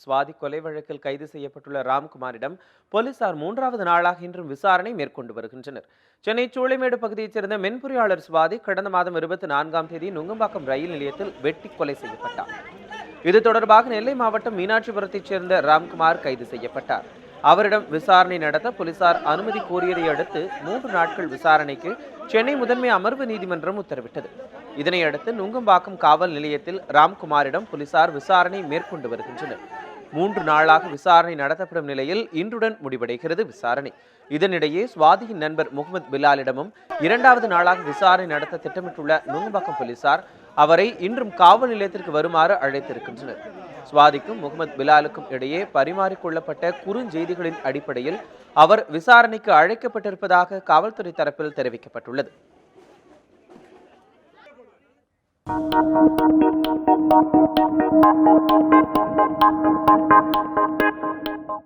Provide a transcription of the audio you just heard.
சுவாதி கொலை வழக்கில் கைது செய்யப்பட்டுள்ள ராம்குமாரிடம் போலீசார் 3வது நாளாக இன்றும் விசாரணை மேற்கொண்டு வருகின்றனர். சென்னை சூளைமேடு பகுதியைச் சேர்ந்த மென்பொறியாளர் சுவாதி கடந்த மாதம் 24ஆம் தேதி நுங்கம்பாக்கம் ரயில் நிலையத்தில் வெட்டி கொலை செய்யப்பட்டார். இது தொடர்பாக நெல்லை மாவட்டம் மீனாட்சிபுரத்தைச் சேர்ந்த ராம்குமார் கைது செய்யப்பட்டார். அவரிடம் விசாரணை நடத்த போலீசார் அனுமதி கோரியதை அடுத்து 3 நாட்கள் விசாரணைக்கு சென்னை முதன்மை அமர்வு நீதிமன்றம் உத்தரவிட்டது. இதனையடுத்து நுங்கம்பாக்கம் காவல் நிலையத்தில் ராம்குமாரிடம் போலீசார் விசாரணை மேற்கொண்டு வருகின்றனர். 3 நாளாக விசாரணை நடத்தப்படும் நிலையில் இன்றுடன் முடிவடைகிறது விசாரணை. இதனிடையே சுவாதியின் நண்பர் முகமது பிலாலிடமும் 2வது நாளாக விசாரணை நடத்த திட்டமிட்டுள்ள நுங்கம்பாக்கம் போலீசார் அவரை இன்றும் காவல் நிலையத்திற்கு வருமாறு அழைத்திருக்கின்றனர். சுவாதிக்கும் முகமது பிலாலுக்கும் இடையே பரிமாறிக்கொள்ளப்பட்ட குறுஞ்செய்திகளின் அடிப்படையில் அவர் விசாரணைக்கு அழைக்கப்பட்டிருப்பதாக காவல்துறை தரப்பில் தெரிவிக்கப்பட்டுள்ளது.